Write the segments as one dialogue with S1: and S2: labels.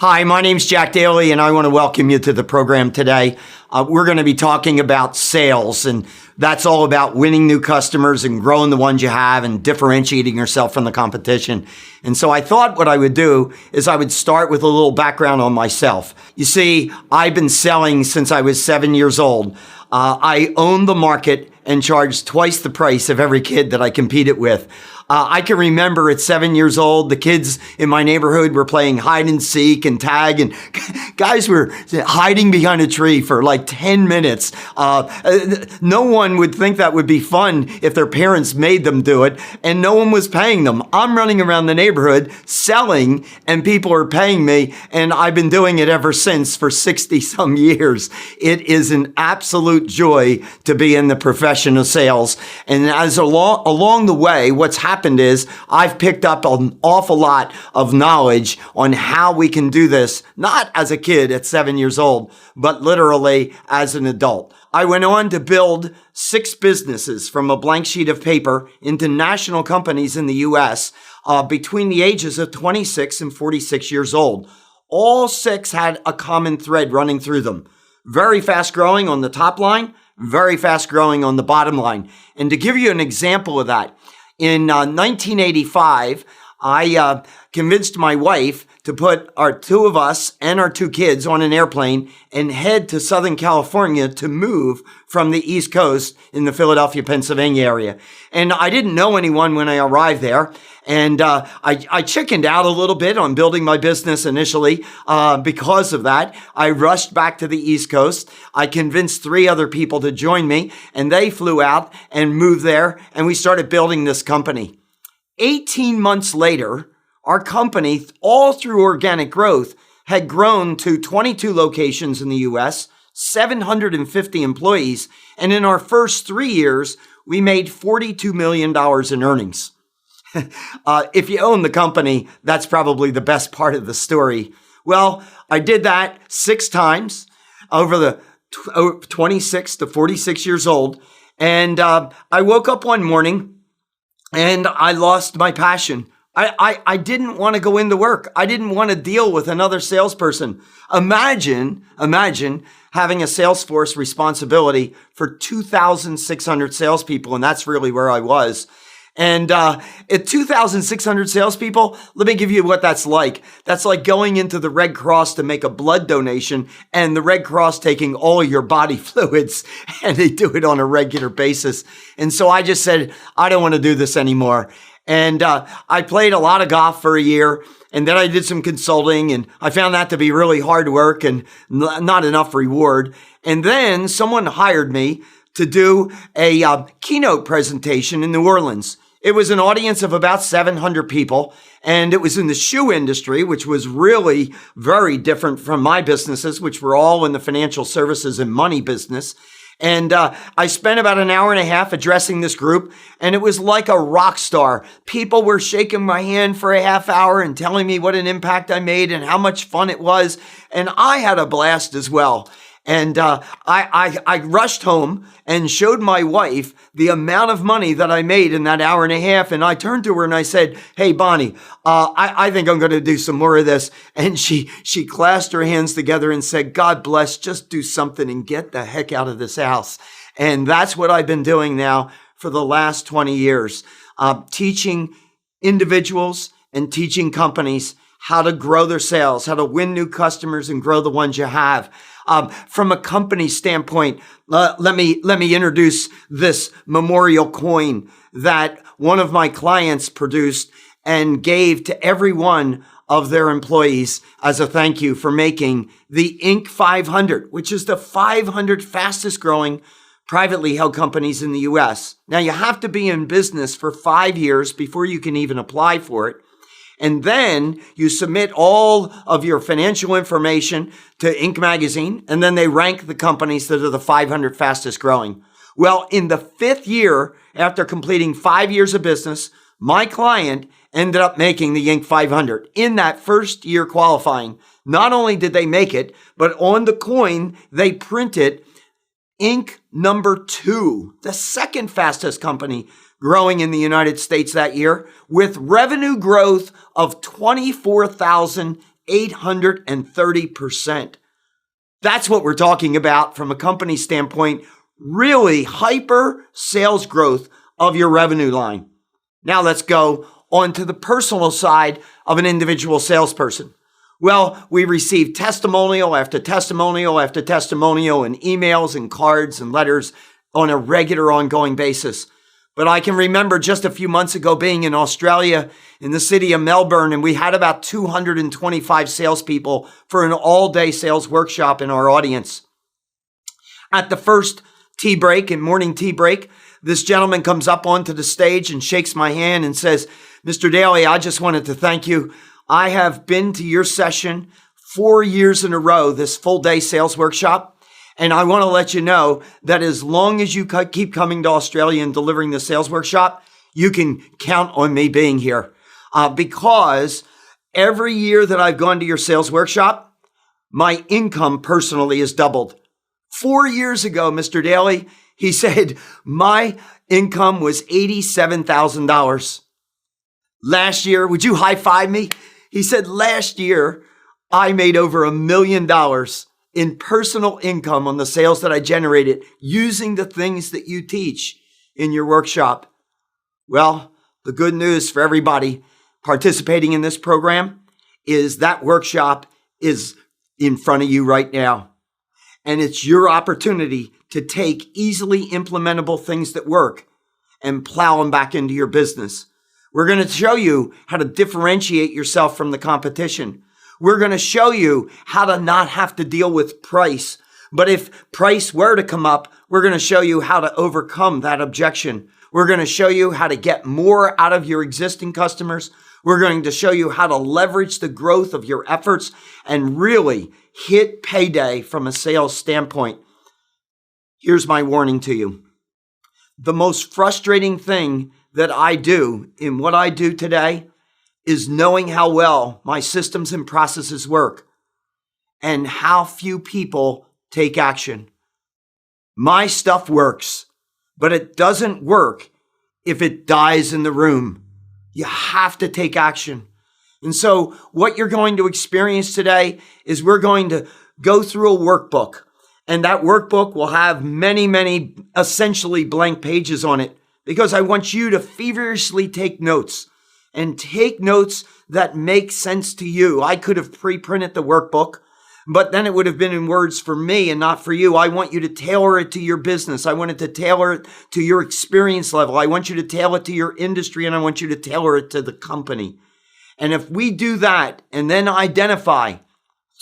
S1: Hi, my name's Jack Daly, and I want to welcome you to the program today. We're going to be talking about sales, and that's all about winning new customers and growing the ones you have and differentiating yourself from the competition. And so I thought what I would do is I would start with a little background on myself. You see, I've been selling since I was 7 years old. I owned the market and charged twice the price of every kid that I competed with. I can remember at 7 years old, the kids in my neighborhood were playing hide and seek and tag, and guys were hiding behind a tree for like 10 minutes. No one would think that would be fun if their parents made them do it, and no one was paying them. I'm running around the neighborhood selling, and people are paying me, and I've been doing it ever since for 60 some years. It is an absolute joy to be in the profession of sales. And as along the way, what's happened is I've picked up an awful lot of knowledge on how we can do this, not as a kid at 7 years old, but literally as an adult. I went on to build 6 businesses from a blank sheet of paper into national companies in the U.S. Between the ages of 26 and 46 years old. All 6 had a common thread running through them. Very fast growing on the top line, very fast growing on the bottom line. And to give you an example of that, in 1985, I convinced my wife to put our 2 of us and our 2 kids on an airplane and head to Southern California to move from the East Coast in the Philadelphia, Pennsylvania area. And I didn't know anyone when I arrived there. And I chickened out a little bit on building my business initially. Because of that, I rushed back to the East Coast. I convinced 3 other people to join me, and they flew out and moved there, and we started building this company. 18 months later, our company, all through organic growth, had grown to 22 locations in the U.S., 750 employees, and in our first 3 years, we made $42 million in earnings. If you own the company, that's probably the best part of the story. Well, I did that 6 times over the 26 to 46 years old. And I woke up one morning and I lost my passion. I didn't want to go into work. I didn't want to deal with another salesperson. Imagine having a sales force responsibility for 2,600 salespeople. And that's really where I was. And at 2,600 salespeople, let me give you what that's like. That's like going into the Red Cross to make a blood donation and the Red Cross taking all your body fluids, and they do it on a regular basis. And so I just said, I don't want to do this anymore. And I played a lot of golf for a year, and then I did some consulting, and I found that to be really hard work and not enough reward. And then someone hired me to do a keynote presentation in New Orleans. It was an audience of about 700 people, and it was in the shoe industry, which was really very different from my businesses, which were all in the financial services and money business. And I spent about an hour and a half addressing this group, and it was like a rock star. People were shaking my hand for a half hour and telling me what an impact I made and how much fun it was. And I had a blast as well. And I rushed home and showed my wife the amount of money that I made in that hour and a half. And I turned to her and I said, "Hey, Bonnie, I think I'm going to do some more of this." And she clasped her hands together and said, "God bless, just do something and get the heck out of this house." And that's what I've been doing now for the last 20 years, teaching individuals and teaching companies how to grow their sales, how to win new customers and grow the ones you have. From a company standpoint, let me introduce this memorial coin that one of my clients produced and gave to every one of their employees as a thank you for making the Inc. 500, which is the 500 fastest growing privately held companies in the U.S. Now, you have to be in business for 5 years before you can even apply for it. And then you submit all of your financial information to Inc. magazine, and then they rank the companies that are the 500 fastest growing. Well, in the 5th year, after completing 5 years of business, my client ended up making the Inc. 500. In that first year qualifying, not only did they make it, but on the coin, they printed Inc. number 2, the second fastest company growing in the United States that year, with revenue growth of 24,000 830%. That's what we're talking about from a company standpoint, really hyper sales growth of your revenue line. Now let's go on to the personal side of an individual salesperson. Well, we receive testimonial after testimonial after testimonial in emails and cards and letters on a regular ongoing basis. But I can remember just a few months ago being in Australia in the city of Melbourne, and we had about 225 salespeople for an all-day sales workshop in our audience. At the first tea break and morning tea break, this gentleman comes up onto the stage and shakes my hand and says, "Mr. Daly, I just wanted to thank you. I have been to your session 4 years in a row, this full-day sales workshop. And I want to let you know that as long as you keep coming to Australia and delivering the sales workshop, you can count on me being here. Because every year that I've gone to your sales workshop, my income personally has doubled. 4 years ago, Mr. Daly," he said, "my income was $87,000. Last year," would you high five me? He said, "last year, I made over $1 million in personal income on the sales that I generated using the things that you teach in your workshop." Well, the good news for everybody participating in this program is that workshop is in front of you right now. And it's your opportunity to take easily implementable things that work and plow them back into your business. We're going to show you how to differentiate yourself from the competition. We're going to show you how to not have to deal with price. But if price were to come up, we're going to show you how to overcome that objection. We're going to show you how to get more out of your existing customers. We're going to show you how to leverage the growth of your efforts and really hit payday from a sales standpoint. Here's my warning to you. The most frustrating thing that I do in what I do today is knowing how well my systems and processes work and how few people take action. My stuff works, but it doesn't work if it dies in the room. You have to take action. And so what you're going to experience today is we're going to go through a workbook, and that workbook will have many essentially blank pages on it, because I want you to feverishly take notes and take notes that make sense to you. I could have pre-printed the workbook, but then it would have been in words for me and not for you. I want you to tailor it to your business. I want it to tailor it to your experience level. I want you to tailor it to your industry, and I want you to tailor it to the company. And if we do that and then identify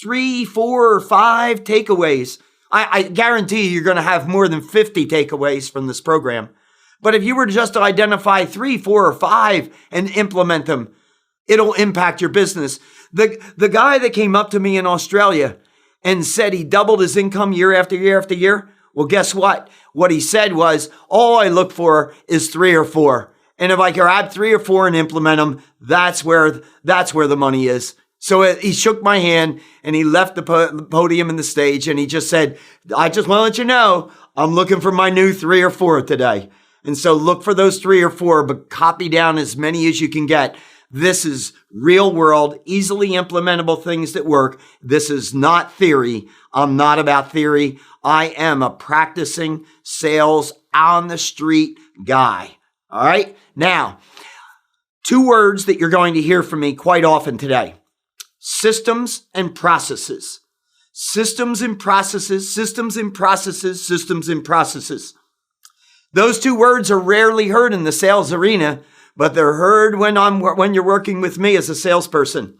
S1: 3, 4, or 5 takeaways, I guarantee you're going to have more than 50 takeaways from this program. But if you were just to identify 3, 4, or 5 and implement them, it'll impact your business. The guy that came up to me in Australia and said he doubled his income year after year after year, well, guess what? What he said was, all I look for is 3 or 4. And if I grab 3 or 4 and implement them, that's where the money is. So he shook my hand and he left the podium and the stage, and he just said, "I just want to let you know, I'm looking for my new 3 or 4 today." And so look for those 3 or 4, but copy down as many as you can get. This is real world, easily implementable things that work. This is not theory. I'm not about theory. I am a practicing sales on the street guy. All right. Now, 2 words that you're going to hear from me quite often today: systems and processes. Systems and processes, systems and processes, systems and processes. Those 2 words are rarely heard in the sales arena, but they're heard when you're working with me as a salesperson.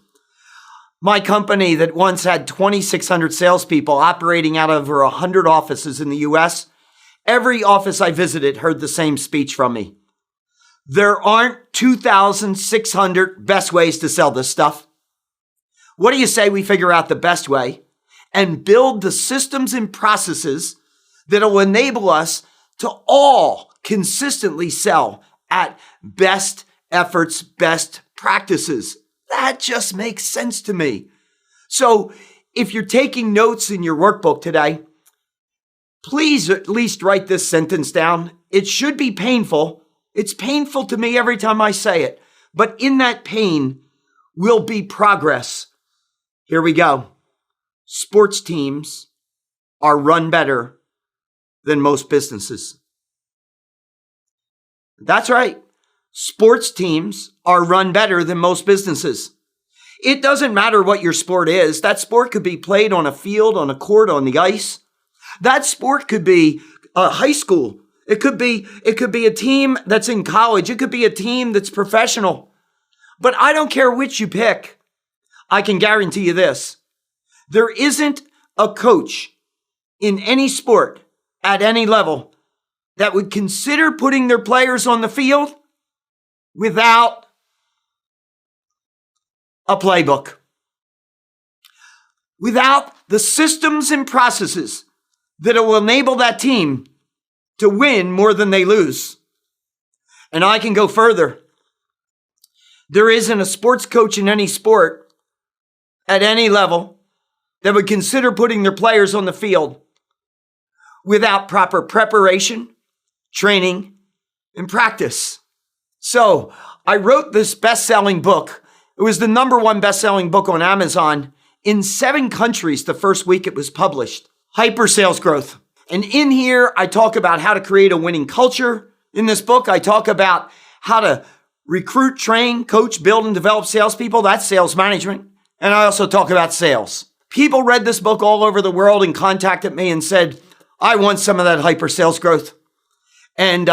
S1: My company that once had 2,600 salespeople operating out of over 100 offices in the U.S., every office I visited heard the same speech from me. There aren't 2,600 best ways to sell this stuff. What do you say we figure out the best way and build the systems and processes that will enable us to all consistently sell at best efforts, best practices? That just makes sense to me. So if you're taking notes in your workbook today, please at least write this sentence down. It should be painful. It's painful to me every time I say it, but in that pain will be progress. Here we go. Sports teams are run better than most businesses. That's right. Sports teams are run better than most businesses. It doesn't matter what your sport is. That sport could be played on a field, on a court, on the ice. That sport could be high school. It could be a team that's in college. It could be a team that's professional. But I don't care which you pick. I can guarantee you this. There isn't a coach in any sport at any level that would consider putting their players on the field without a playbook, without the systems and processes that will enable that team to win more than they lose. And I can go further. There isn't a sports coach in any sport at any level that would consider putting their players on the field without proper preparation, training, and practice. So I wrote this best-selling book. It was the #1 best-selling book on Amazon in 7 countries the first week it was published. Hyper Sales Growth. And in here, I talk about how to create a winning culture. In this book, I talk about how to recruit, train, coach, build, and develop salespeople. That's sales management. And I also talk about sales. People read this book all over the world and contacted me and said, I want some of that hyper sales growth. And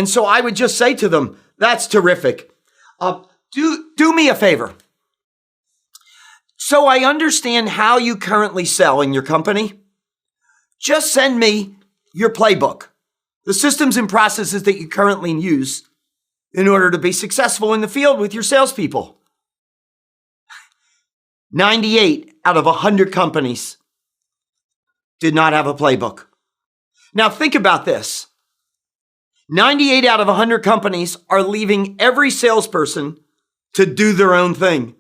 S1: so I would just say to them, that's terrific. Do me a favor. So I understand how you currently sell in your company. Just send me your playbook, the systems and processes that you currently use in order to be successful in the field with your salespeople. 98 out of 100 companies did not have a playbook. Now think about this. 98 out of 100 companies are leaving every salesperson to do their own thing.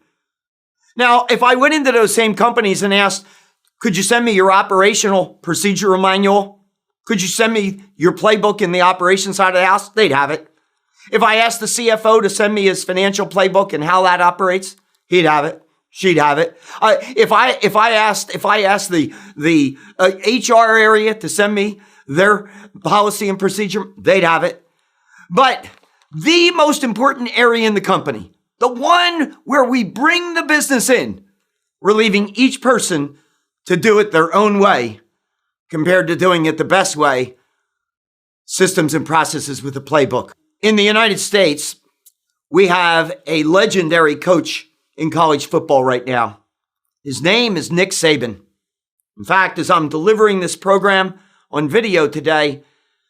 S1: Now, if I went into those same companies and asked, could you send me your operational procedural manual? Could you send me your playbook in the operations side of the house? They'd have it. If I asked the CFO to send me his financial playbook and how that operates, he'd have it. She'd have it. If I asked the HR area to send me their policy and procedure, they'd have it. But the most important area in the company, the one where we bring the business in, we're leaving each person to do it their own way compared to doing it the best way, systems and processes with a playbook. In the United States, we have a legendary coach in college football right now. His name is Nick Saban. In fact, as I'm delivering this program on video today,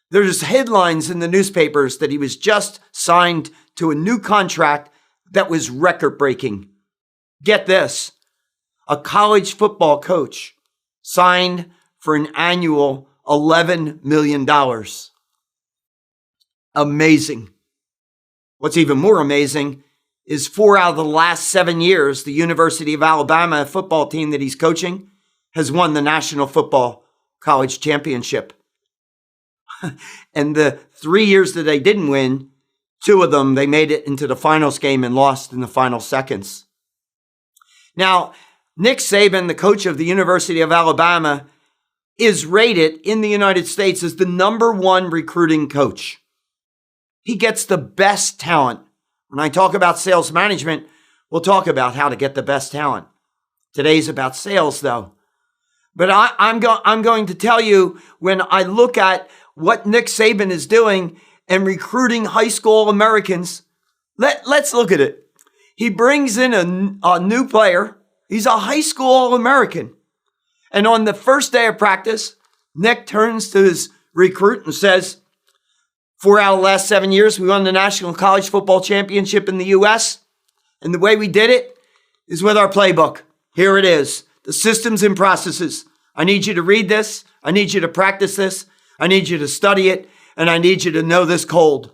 S1: there's headlines in the newspapers that he was just signed to a new contract that was record-breaking. Get this, a college football coach signed for an annual $11 million. Amazing. What's even more amazing is 4 out of the last 7 years, the University of Alabama football team that he's coaching has won the National Football College Championship. And the 3 years that they didn't win, 2 of them, they made it into the finals game and lost in the final seconds. Now, Nick Saban, the coach of the University of Alabama, is rated in the United States as the #1 recruiting coach. He gets the best talent. When I talk about sales management, we'll talk about how to get the best talent. Today's about sales, though. But I'm going to tell you, when I look at what Nick Saban is doing and recruiting high school Americans, let's look at it. He brings in a new player. He's a high school All-American. And on the first day of practice, Nick turns to his recruit and says, 4 out of the last 7 years, we won the National College Football Championship in the U.S. And the way we did it is with our playbook. Here it is, the systems and processes. I need you to read this. I need you to practice this. I need you to study it. And I need you to know this cold.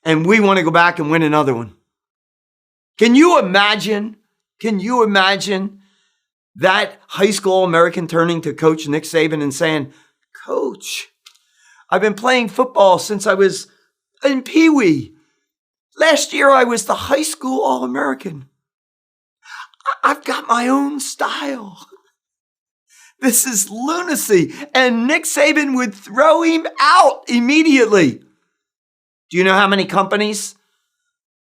S1: And we want to go back and win another one. Can you imagine that high school American turning to Coach Nick Saban and saying, Coach, I've been playing football since I was in Pee Wee. Last year, I was the high school All-American. I've got my own style. This is lunacy. And Nick Saban would throw him out immediately. Do you know how many companies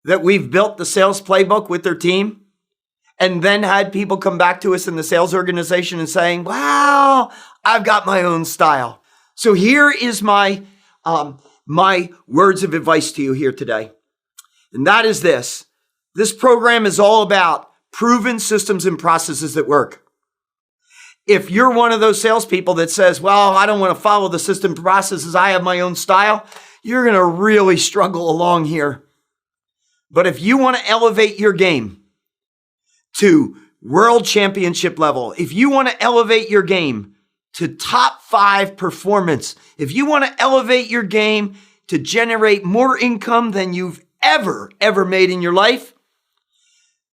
S1: that we've built the sales playbook with their team and then had people come back to us in the sales organization and saying, wow, I've got my own style. So here is my words of advice to you here today. And that is this. This program is all about proven systems and processes that work. If you're one of those salespeople that says, well, I don't want to follow the system processes, I have my own style, you're going to really struggle along here. But if you want to elevate your game to world championship level, if you want to elevate your game to top 5 performance, if you want to elevate your game to generate more income than you've ever made in your life,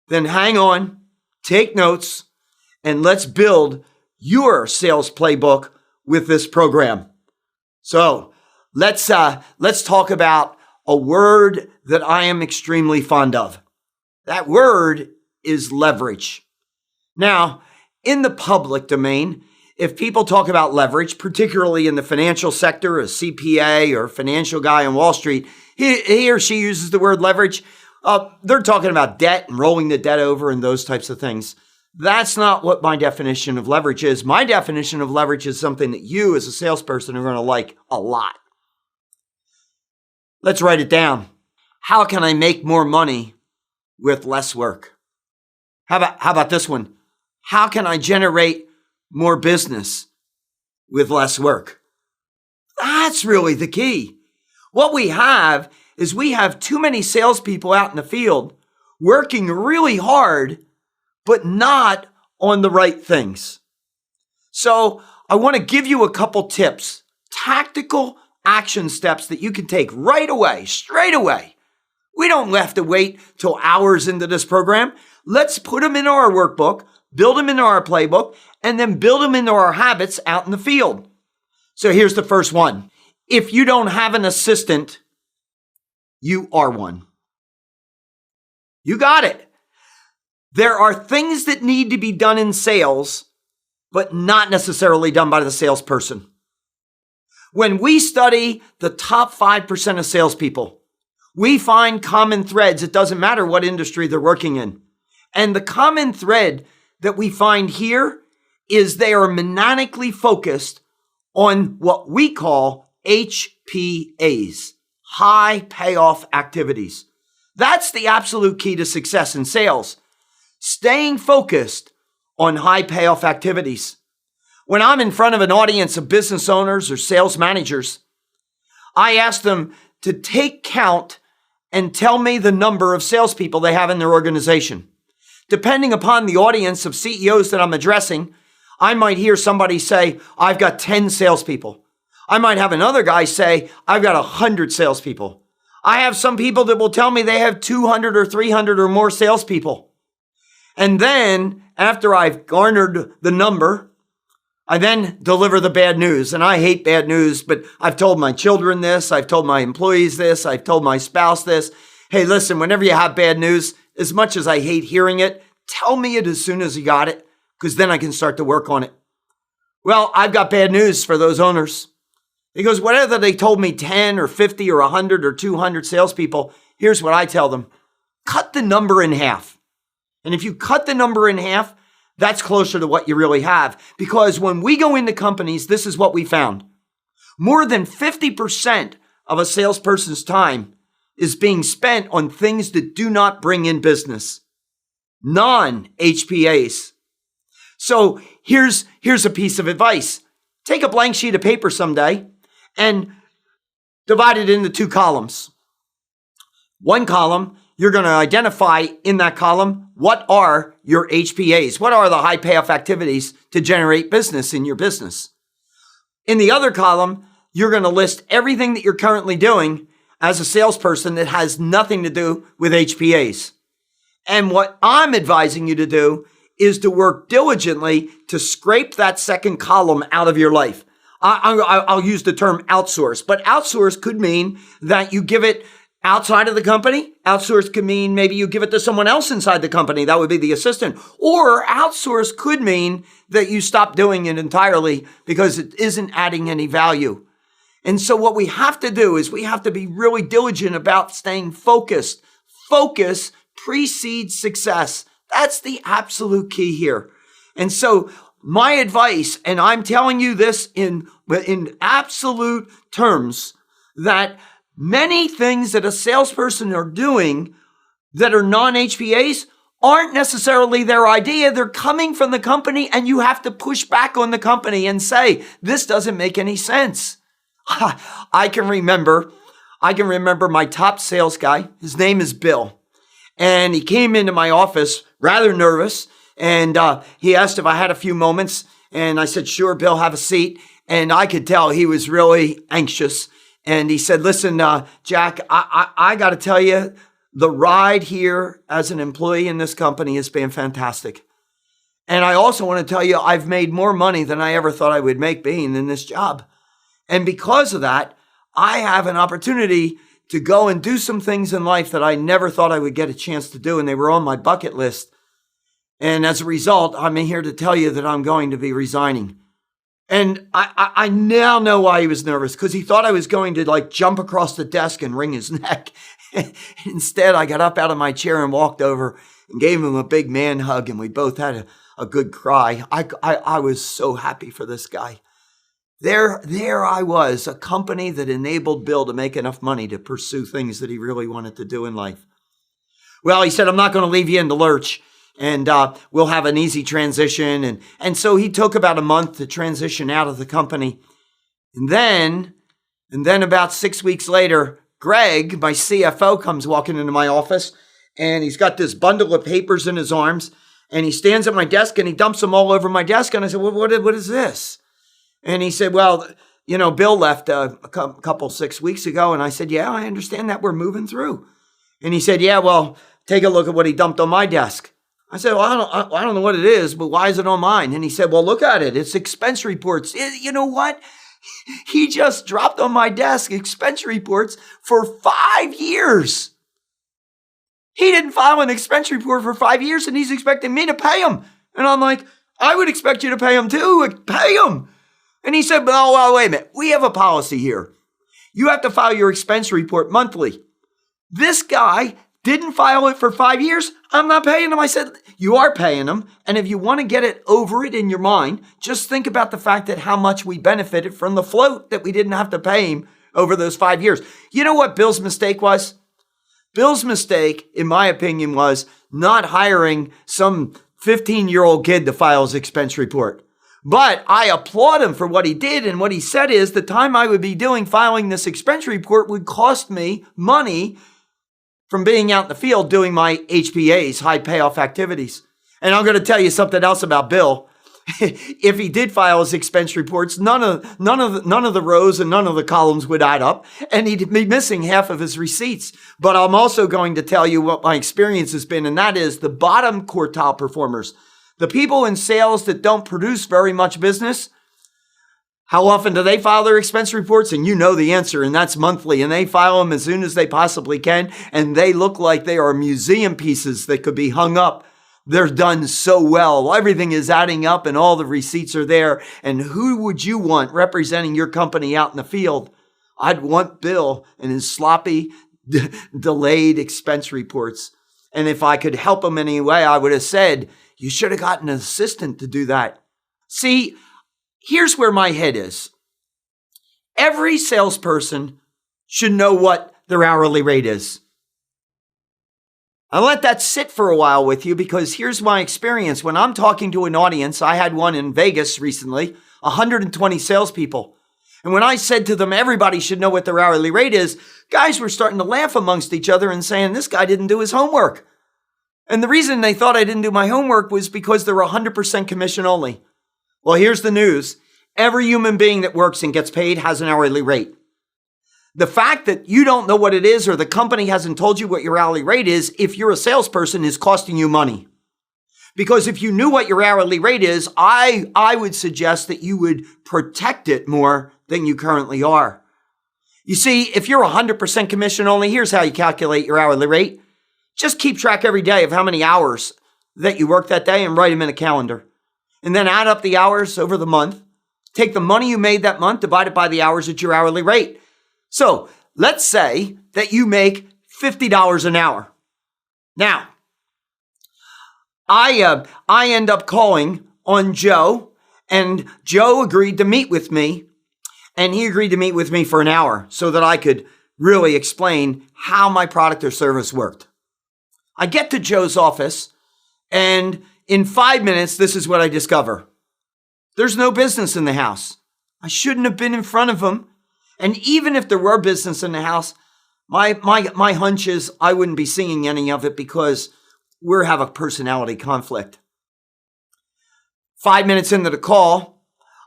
S1: then hang on, take notes, and let's build your sales playbook with this program. So let's talk about a word that I am extremely fond of. That word is leverage. Now, in the public domain, if people talk about leverage, particularly in the financial sector, a CPA or financial guy on Wall Street, he or she uses the word leverage. They're talking about debt and rolling the debt over and those types of things. That's not what my definition of leverage is. My definition of leverage is something that you as a salesperson are going to like a lot. Let's write it down. How can I make more money with less work? How about this one? How can I generate more business with less work? That's really the key. What we have is we have too many salespeople out in the field working really hard, but not on the right things. So I want to give you a couple tips, tactical action steps that you can take right away, straight away. We don't have to wait till hours into this program. Let's put them in our workbook, build them into our playbook, and then build them into our habits out in the field. So here's the first one. If you don't have an assistant, you are one. You got it. There are things that need to be done in sales, but not necessarily done by the salesperson. When we study the top 5% of salespeople, we find common threads. It doesn't matter what industry they're working in. And the common thread that we find here is they are maniacally focused on what we call HPAs, high payoff activities. That's the absolute key to success in sales. Staying focused on high payoff activities. When I'm in front of an audience of business owners or sales managers, I ask them to take count and tell me the number of salespeople they have in their organization. Depending upon the audience of CEOs that I'm addressing, I might hear somebody say, I've got 10 salespeople. I might have another guy say, I've got 100 salespeople. I have some people that will tell me they have 200 or 300 or more salespeople. And then after I've garnered the number, I then deliver the bad news. And I hate bad news, but I've told my children this. I've told my employees this. I've told my spouse this. Hey, listen, whenever you have bad news, as much as I hate hearing it, tell me it as soon as you got it, because then I can start to work on it. Well, I've got bad news for those owners. He goes, whether they told me 10 or 50 or 100 or 200 salespeople, here's what I tell them. Cut the number in half. And if you cut the number in half, that's closer to what you really have. Because when we go into companies, this is what we found. More than 50% of a salesperson's time is being spent on things that do not bring in business. Non-HPAs. So here's a piece of advice. Take a blank sheet of paper someday and divide it into 2 columns. One column, you're going to identify in that column, what are your HPAs? What are the high payoff activities to generate business in your business? In the other column, you're going to list everything that you're currently doing as a salesperson that has nothing to do with HPAs. And what I'm advising you to do is to work diligently to scrape that second column out of your life. I'll use the term outsource, but outsource could mean that you give it Outside of the company, outsource could mean maybe you give it to someone else inside the company. That would be the assistant. Or outsource could mean that you stop doing it entirely because it isn't adding any value. And so what we have to do is we have to be really diligent about staying focused. Focus precedes success. That's the absolute key here. And so my advice, and I'm telling you this in absolute terms, that many things that a salesperson are doing that are non-HPAs aren't necessarily their idea. They're coming from the company, and you have to push back on the company and say, this doesn't make any sense. I can remember my top sales guy. His name is Bill. And he came into my office rather nervous. And he asked if I had a few moments. And I said, sure, Bill, have a seat. And I could tell he was really anxious. And he said, listen, Jack, I got to tell you, the ride here as an employee in this company has been fantastic. And I also want to tell you, I've made more money than I ever thought I would make being in this job. And because of that, I have an opportunity to go and do some things in life that I never thought I would get a chance to do. And they were on my bucket list. And as a result, I'm here to tell you that I'm going to be resigning. And I now know why he was nervous, because he thought I was going to jump across the desk and wring his neck. Instead, I got up out of my chair and walked over and gave him a big man hug, and we both had a good cry. I was so happy for this guy. There I was, a company that enabled Bill to make enough money to pursue things that he really wanted to do in life. Well, he said, I'm not going to leave you in the lurch. And we'll have an easy transition. And so he took about a month to transition out of the company. And then about 6 weeks later, Greg, my CFO, comes walking into my office. And he's got this bundle of papers in his arms. And he stands at my desk and he dumps them all over my desk. And I said, well, what is this? And he said, well, Bill left a couple 6 weeks ago. And I said, yeah, I understand that. We're moving through. And he said, yeah, well, take a look at what he dumped on my desk. I said, well, I don't know what it is, but why is it on mine? And he said, well, look at it. It's expense reports. You know what? He just dropped on my desk expense reports for 5 years. He didn't file an expense report for 5 years, and he's expecting me to pay him. And I'm like, I would expect you to pay him too. Pay him. And he said, well, wait a minute. We have a policy here. You have to file your expense report monthly. This guy didn't file it for 5 years. I'm not paying him. I said, you are paying him. And if you want to get it over it in your mind, just think about the fact that how much we benefited from the float that we didn't have to pay him over those 5 years. You know what Bill's mistake was? Bill's mistake, in my opinion, was not hiring some 15-year-old kid to file his expense report. But I applaud him for what he did. And what he said is the time I would be filing this expense report would cost me money from being out in the field doing my HPAs, high payoff activities. And I'm going to tell you something else about Bill. If he did file his expense reports, none of the rows and none of the columns would add up, and he'd be missing half of his receipts. But I'm also going to tell you what my experience has been, and that is the bottom quartile performers, the people in sales that don't produce very much business. How often do they file their expense reports? And you know the answer, and that's monthly. And they file them as soon as they possibly can. And they look like they are museum pieces that could be hung up. They're done so well. Everything is adding up and all the receipts are there. And who would you want representing your company out in the field? I'd want Bill and his sloppy, delayed expense reports. And if I could help him in any way, I would have said, you should have gotten an assistant to do that. See, here's where my head is. Every salesperson should know what their hourly rate is. I'll let that sit for a while with you, because here's my experience. When I'm talking to an audience, I had one in Vegas recently, 120 salespeople. And when I said to them, everybody should know what their hourly rate is, guys were starting to laugh amongst each other and saying, this guy didn't do his homework. And the reason they thought I didn't do my homework was because they're 100% commission only. Well, here's the news. Every human being that works and gets paid has an hourly rate. The fact that you don't know what it is, or the company hasn't told you what your hourly rate is, if you're a salesperson, is costing you money. Because if you knew what your hourly rate is, I would suggest that you would protect it more than you currently are. You see, if you're 100% commission only, here's how you calculate your hourly rate. Just keep track every day of how many hours that you work that day and write them in a calendar. And then add up the hours over the month. Take the money you made that month, divide it by the hours at your hourly rate. So let's say that you make $50 an hour. Now, I end up calling on Joe, and Joe agreed to meet with me, and he agreed to meet with me for an hour so that I could really explain how my product or service worked. I get to Joe's office, and in 5 minutes, this is what I discover. There's no business in the house. I shouldn't have been in front of him. And even if there were business in the house, my hunch is I wouldn't be singing any of it because we have a personality conflict. 5 minutes into the call,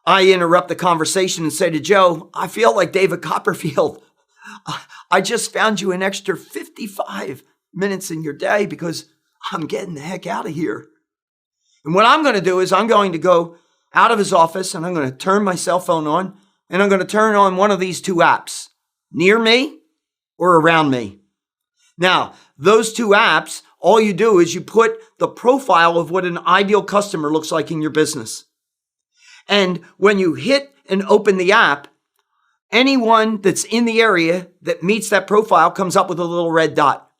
S1: I interrupt the conversation and say to Joe, I feel like David Copperfield. I just found you an extra 55 minutes in your day because I'm getting the heck out of here. And what I'm going to do is I'm going to go out of his office and I'm going to turn my cell phone on and I'm going to turn on one of these two apps, near me or around me. Now, those two apps, all you do is you put the profile of what an ideal customer looks like in your business. And when you hit and open the app, anyone that's in the area that meets that profile comes up with a little red dot.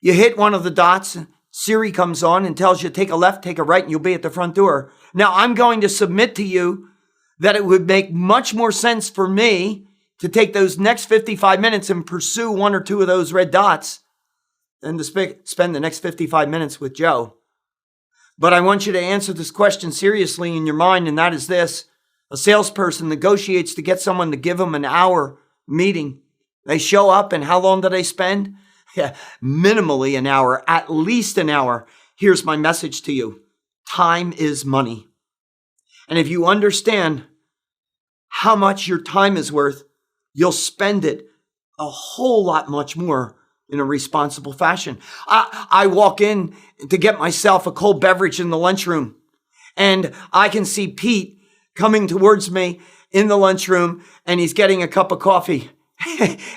S1: You hit one of the dots, Siri comes on and tells you take a left, take a right, and you'll be at the front door. Now, I'm going to submit to you that it would make much more sense for me to take those next 55 minutes and pursue one or two of those red dots than to spend the next 55 minutes with Joe. But I want you to answer this question seriously in your mind, and that is this. A salesperson negotiates to get someone to give them an hour meeting. They show up, and how long do they spend? Yeah, minimally an hour, at least an hour. Here's my message to you. Time is money. And if you understand how much your time is worth, you'll spend it a whole lot much more in a responsible fashion. I walk in to get myself a cold beverage in the lunchroom, and I can see Pete coming towards me in the lunchroom, and he's getting a cup of coffee.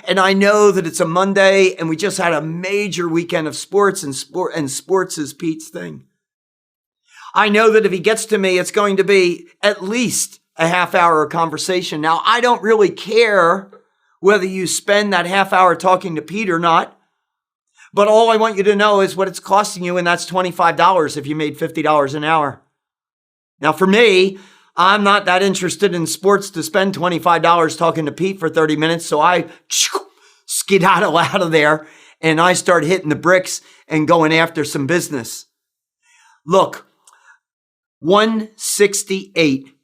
S1: And I know that it's a Monday and we just had a major weekend of sports and sports is Pete's thing. I know that if he gets to me, it's going to be at least a half hour of conversation. Now, I don't really care whether you spend that half hour talking to Pete or not, but all I want you to know is what it's costing you, and that's $25 if you made $50 an hour. Now, for me, I'm not that interested in sports to spend $25 talking to Pete for 30 minutes. So I skedaddle out of there and I start hitting the bricks and going after some business. Look, 168.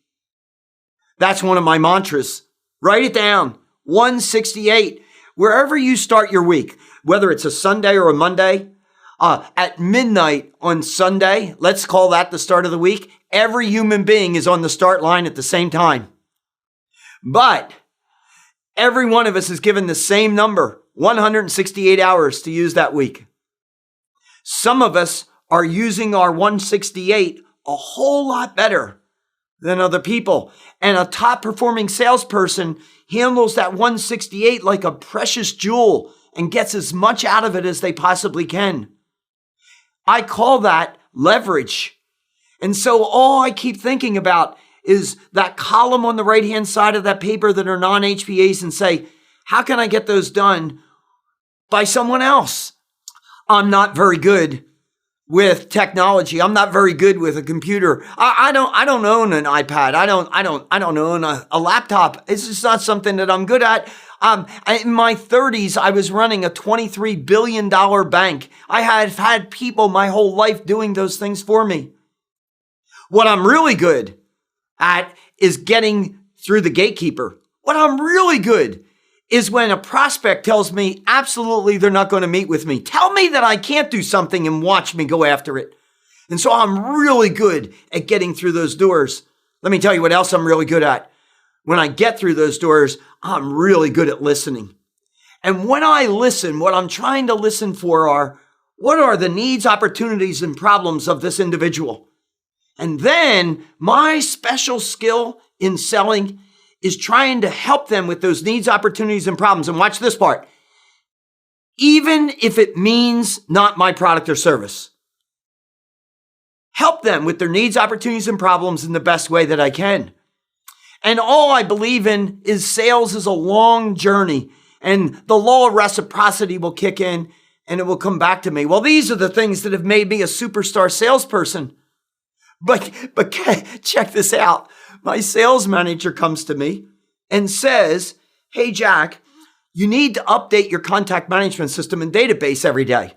S1: That's one of my mantras. Write it down. 168. Wherever you start your week, whether it's a Sunday or a Monday, at midnight on Sunday, let's call that the start of the week, every human being is on the start line at the same time. But every one of us is given the same number, 168 hours to use that week. Some of us are using our 168 a whole lot better than other people. And a top performing salesperson handles that 168 like a precious jewel and gets as much out of it as they possibly can. I call that leverage. And so all I keep thinking about is that column on the right-hand side of that paper that are non-HPAs and say, how can I get those done by someone else? I'm not very good with technology. I'm not very good with a computer. I don't own an iPad. I don't own a laptop. It's just not something that I'm good at. In my 30s, I was running a $23 billion bank. I have had people my whole life doing those things for me. What I'm really good at is getting through the gatekeeper. What I'm really good is when a prospect tells me absolutely they're not going to meet with me. Tell me that I can't do something and watch me go after it. And so I'm really good at getting through those doors. Let me tell you what else I'm really good at. When I get through those doors, I'm really good at listening. And when I listen, what I'm trying to listen for are, what are the needs, opportunities, and problems of this individual? And then my special skill in selling is trying to help them with those needs, opportunities, and problems. And watch this part. Even if it means not my product or service. Help them with their needs, opportunities, and problems in the best way that I can. And all I believe in is sales is a long journey, and the law of reciprocity will kick in and it will come back to me. Well, these are the things that have made me a superstar salesperson. But check this out. My sales manager comes to me and says, hey, Jack, you need to update your contact management system and database every day.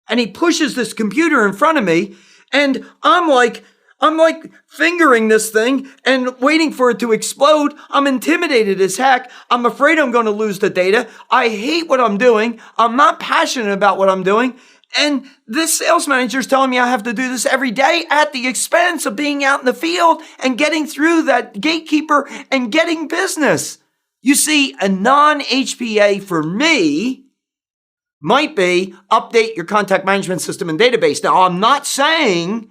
S1: And he pushes this computer in front of me, and I'm like fingering this thing and waiting for it to explode. I'm intimidated as heck. I'm afraid I'm going to lose the data. I hate what I'm doing. I'm not passionate about what I'm doing. And this sales manager is telling me I have to do this every day at the expense of being out in the field and getting through that gatekeeper and getting business. You see, a non-HPA for me might be update your contact management system and database. Now, I'm not saying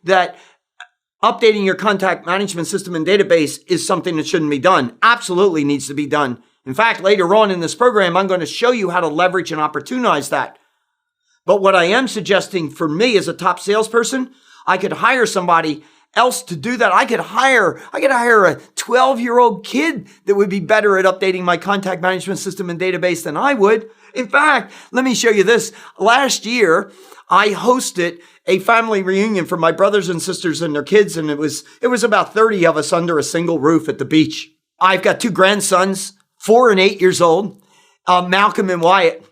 S1: that updating your contact management system and database is something that shouldn't be done. Absolutely needs to be done. In fact, later on in this program, I'm going to show you how to leverage and opportunize that. But what I am suggesting for me as a top salesperson, I could hire somebody else to do that. I could hire a 12-year-old kid that would be better at updating my contact management system and database than I would. In fact, let me show you this. Last year, I hosted a family reunion for my brothers and sisters and their kids, and it was about 30 of us under a single roof at the beach. I've got two grandsons, 4 and 8 years old, Malcolm and Wyatt.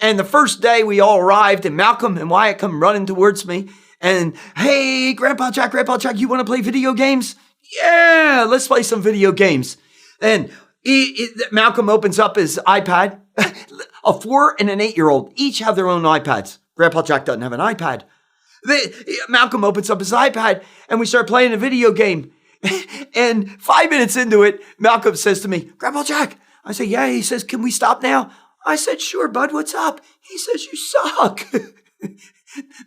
S1: And the first day we all arrived, and Malcolm and Wyatt come running towards me. And, hey, Grandpa Jack, you want to play video games? Yeah, let's play some video games. And Malcolm opens up his iPad. A 4 and an 8-year-old each have their own iPads. Grandpa Jack doesn't have an iPad. Malcolm opens up his iPad, and we start playing a video game. And 5 minutes into it, Malcolm says to me, Grandpa Jack. I say, yeah. He says, can we stop now? I said, sure, bud, what's up? He says, you suck.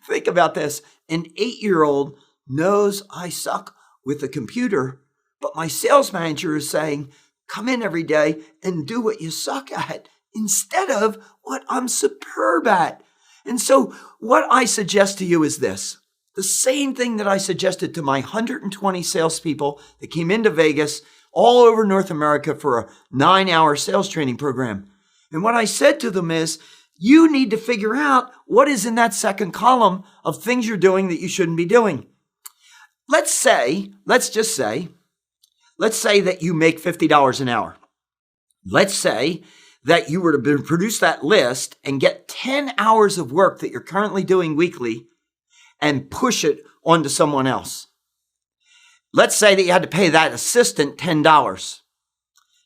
S1: Think about this. An 8-year-old knows I suck with a computer, but my sales manager is saying, come in every day and do what you suck at instead of what I'm superb at. And so what I suggest to you is this. The same thing that I suggested to my 120 salespeople that came into Vegas all over North America for a 9-hour sales training program. And what I said to them is, you need to figure out what is in that second column of things you're doing that you shouldn't be doing. Let's say that you make $50 an hour. Let's say that you were to produce that list and get 10 hours of work that you're currently doing weekly and push it onto someone else. Let's say that you had to pay that assistant $10.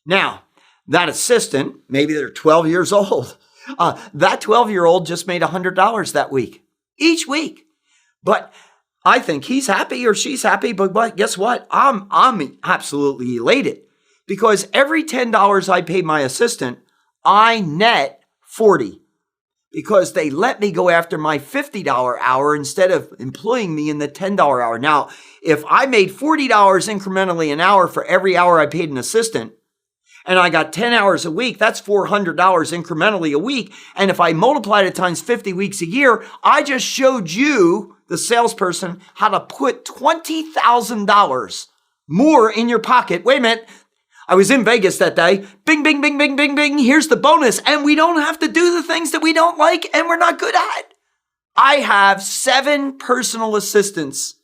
S1: Now, that assistant, maybe they're 12 years old. That 12-year-old just made $100 that week, each week. But I think he's happy or she's happy. But guess what? I'm absolutely elated because every $10 I pay my assistant, I net 40 because they let me go after my $50 hour instead of employing me in the $10 hour. Now, if I made $40 incrementally an hour for every hour I paid an assistant, and I got 10 hours a week, that's $400 incrementally a week. And if I multiplied it times 50 weeks a year, I just showed you, the salesperson, how to put $20,000 more in your pocket. Wait a minute. I was in Vegas that day. Bing, bing, bing, bing, bing, bing. Here's the bonus. And we don't have to do the things that we don't like and we're not good at. I have 7 personal assistants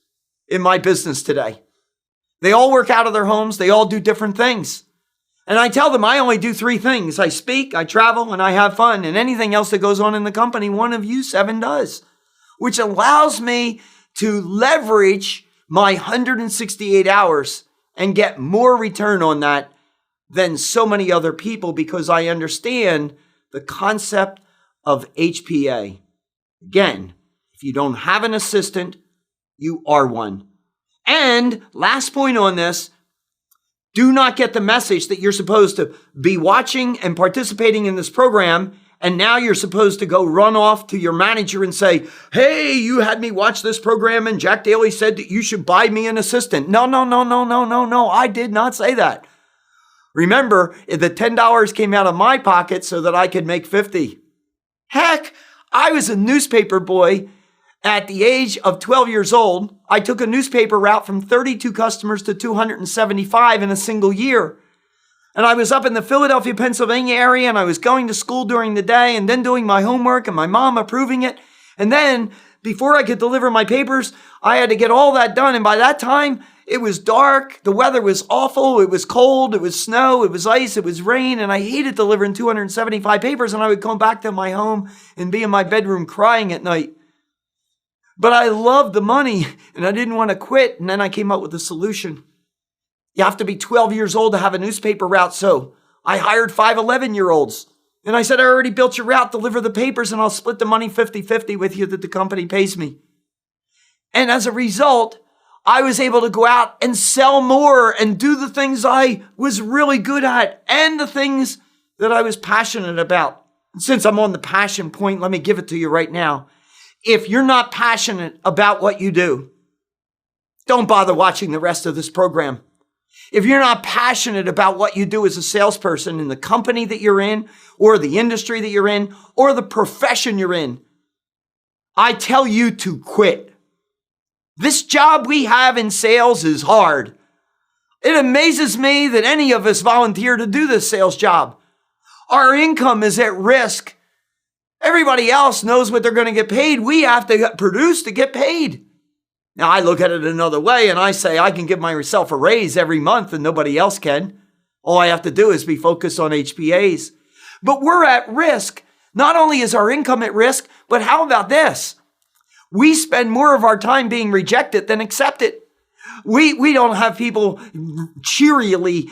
S1: in my business today. They all work out of their homes. They all do different things. And I tell them I only do 3 things. I speak, I travel, and I have fun. And anything else that goes on in the company, one of you 7 does. Which allows me to leverage my 168 hours and get more return on that than so many other people because I understand the concept of HPA. Again, if you don't have an assistant, you are one. And last point on this, do not get the message that you're supposed to be watching and participating in this program And now you're supposed to go run off to your manager and say, hey, you had me watch this program and Jack Daly said that you should buy me an assistant. No. I did not say that. Remember, the $10 came out of my pocket so that I could make 50. Heck, I was a newspaper boy at the age of 12 years old. I took a newspaper route from 32 customers to 275 in a single year. And I was up in the Philadelphia, Pennsylvania area, and I was going to school during the day and then doing my homework and my mom approving it. And then before I could deliver my papers, I had to get all that done. And by that time, it was dark. The weather was awful. It was cold. It was snow. It was ice. It was rain. And I hated delivering 275 papers. And I would come back to my home and be in my bedroom crying at night. But I loved the money and I didn't want to quit. And then I came up with a solution. You have to be 12 years old to have a newspaper route. So I hired 5 11-year-olds. And I said, I already built your route, deliver the papers, and I'll split the money 50-50 with you that the company pays me. And as a result, I was able to go out and sell more and do the things I was really good at and the things that I was passionate about. And since I'm on the passion point, let me give it to you right now. If you're not passionate about what you do, don't bother watching the rest of this program. If you're not passionate about what you do as a salesperson in the company that you're in, or the industry that you're in, or the profession you're in, I tell you to quit. This job we have in sales is hard. It amazes me that any of us volunteer to do this sales job. Our income is at risk. Everybody else knows what they're going to get paid. We have to produce to get paid. Now, I look at it another way and I say I can give myself a raise every month and nobody else can. All I have to do is be focused on HPAs. But we're at risk. Not only is our income at risk, but how about this? We spend more of our time being rejected than accepted. We don't have people cheerily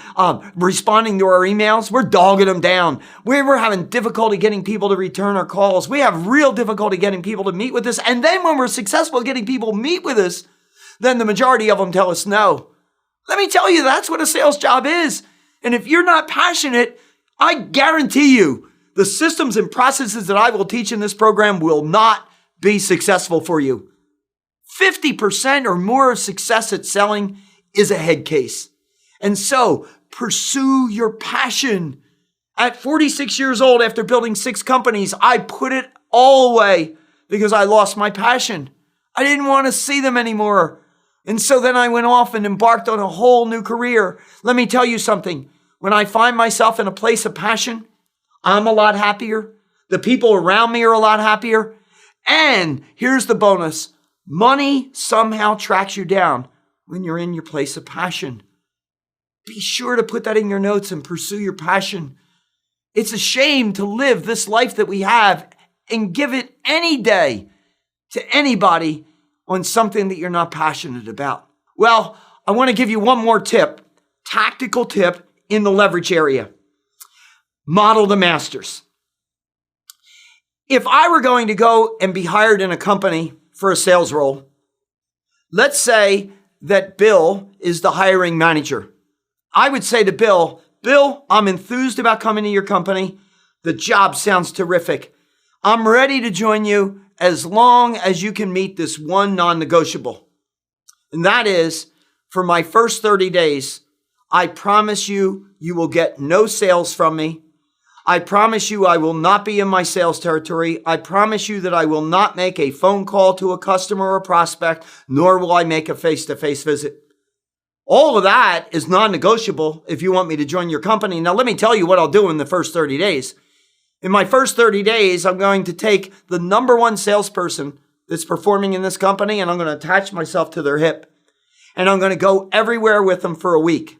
S1: responding to our emails. We're dogging them down. We're having difficulty getting people to return our calls. We have real difficulty getting people to meet with us. And then when we're successful at getting people to meet with us, then the majority of them tell us no. Let me tell you, that's what a sales job is. And if you're not passionate, I guarantee you the systems and processes that I will teach in this program will not be successful for you. 50% or more of success at selling is a head case. And so pursue your passion. At 46 years old, after building 6 companies, I put it all away because I lost my passion. I didn't want to see them anymore. And so then I went off and embarked on a whole new career. Let me tell you something. When I find myself in a place of passion, I'm a lot happier. The people around me are a lot happier. And here's the bonus. Money somehow tracks you down when you're in your place of passion. Be sure to put that in your notes and pursue your passion. It's a shame to live this life that we have and give it any day to anybody on something that you're not passionate about. Well, I want to give you one more tip, tactical tip in the leverage area. Model the masters. If I were going to go and be hired in a company for a sales role, let's say that Bill is the hiring manager. I would say to Bill, I'm enthused about coming to your company. The job sounds terrific. I'm ready to join you as long as you can meet this one non-negotiable. And that is, for my first 30 days, I promise you, you will get no sales from me. I promise you I will not be in my sales territory. I promise you that I will not make a phone call to a customer or prospect, nor will I make a face-to-face visit. All of that is non-negotiable if you want me to join your company. Now, let me tell you what I'll do in the first 30 days. In my first 30 days, I'm going to take the number one salesperson that's performing in this company, and I'm going to attach myself to their hip. And I'm going to go everywhere with them for a week.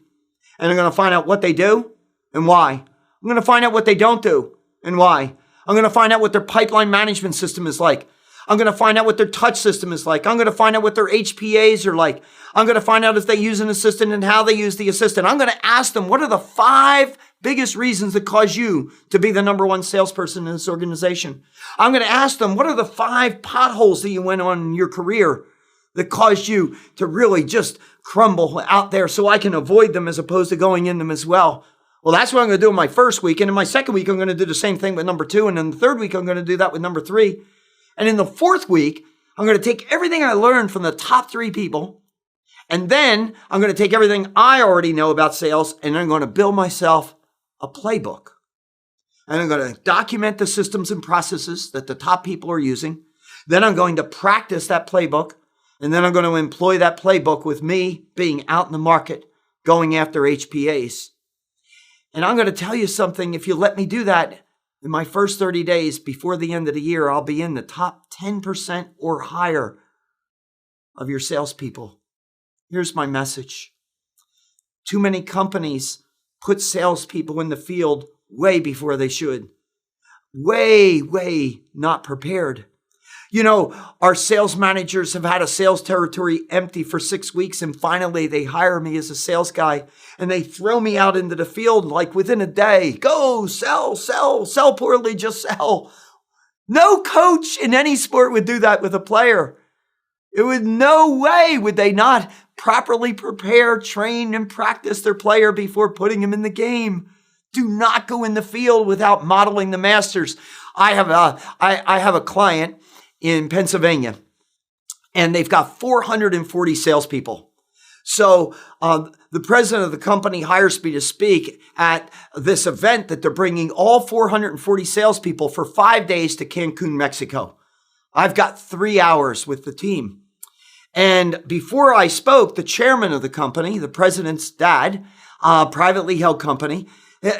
S1: And I'm going to find out what they do and why. I'm going to find out what they don't do and why. I'm going to find out what their pipeline management system is like. I'm going to find out what their touch system is like. I'm going to find out what their HPAs are like. I'm going to find out if they use an assistant and how they use the assistant. I'm going to ask them, what are the 5 biggest reasons that cause you to be the number one salesperson in this organization? I'm going to ask them, what are the 5 potholes that you went on in your career that caused you to really just crumble out there so I can avoid them as opposed to going in them as well? Well, that's what I'm going to do in my first week. And in my second week, I'm going to do the same thing with number 2. And in the third week, I'm going to do that with number 3. And in the fourth week, I'm going to take everything I learned from the top 3 people. And then I'm going to take everything I already know about sales and I'm going to build myself a playbook. And I'm going to document the systems and processes that the top people are using. Then I'm going to practice that playbook. And then I'm going to employ that playbook with me being out in the market, going after HPAs. And I'm going to tell you something, if you let me do that, in my first 30 days before the end of the year, I'll be in the top 10% or higher of your salespeople. Here's my message. Too many companies put salespeople in the field way before they should. Way not prepared. You know, our sales managers have had a sales territory empty for 6 weeks and finally they hire me as a sales guy and they throw me out into the field like within a day. Go, sell poorly, just sell. No coach in any sport would do that with a player. It would no way would they not properly prepare, train, and practice their player before putting him in the game. Do not go in the field without modeling the masters. I have a client in Pennsylvania, and they've got 440 salespeople. So the president of the company hires me to speak at this event that they're bringing all 440 salespeople for 5 days to Cancun, Mexico. I've got 3 hours with the team. And before I spoke, the chairman of the company, the president's dad, privately held company,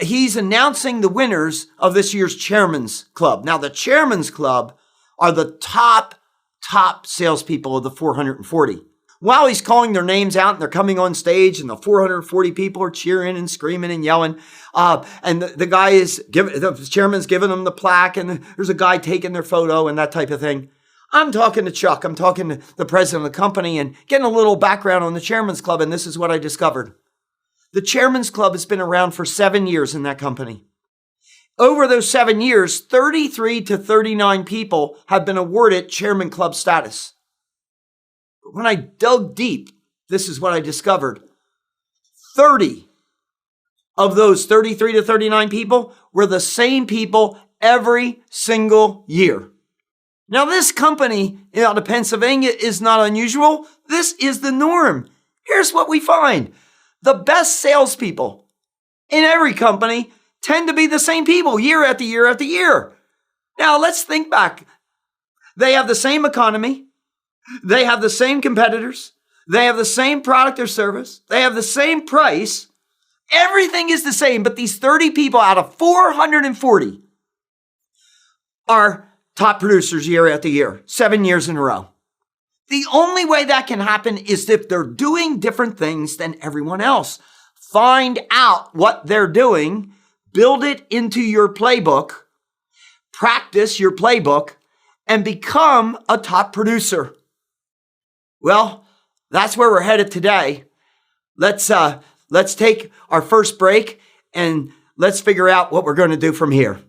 S1: he's announcing the winners of this year's Chairman's Club. Now, the Chairman's Club are the top salespeople of the 440. While he's calling their names out and they're coming on stage and the 440 people are cheering and screaming and yelling, and the chairman's giving them the plaque and there's a guy taking their photo and that type of thing. I'm talking to Chuck. I'm talking to the president of the company and getting a little background on the Chairman's Club, and this is what I discovered. The Chairman's Club has been around for 7 years in that company. Over those 7 years, 33 to 39 people have been awarded Chairman Club status. But when I dug deep, this is what I discovered. 30 of those 33 to 39 people were the same people every single year. Now, this company out of Pennsylvania is not unusual. This is the norm. Here's what we find. The best salespeople in every company tend to be the same people year after year after year. Now, let's think back. They have the same economy. They have the same competitors. They have the same product or service. They have the same price. Everything is the same, but these 30 people out of 440 are top producers year after year, 7 years in a row. The only way that can happen is if they're doing different things than everyone else. Find out what they're doing, build it into your playbook, practice your playbook, and become a top producer. Well, that's where we're headed today. Let's take our first break and let's figure out what we're going to do from here.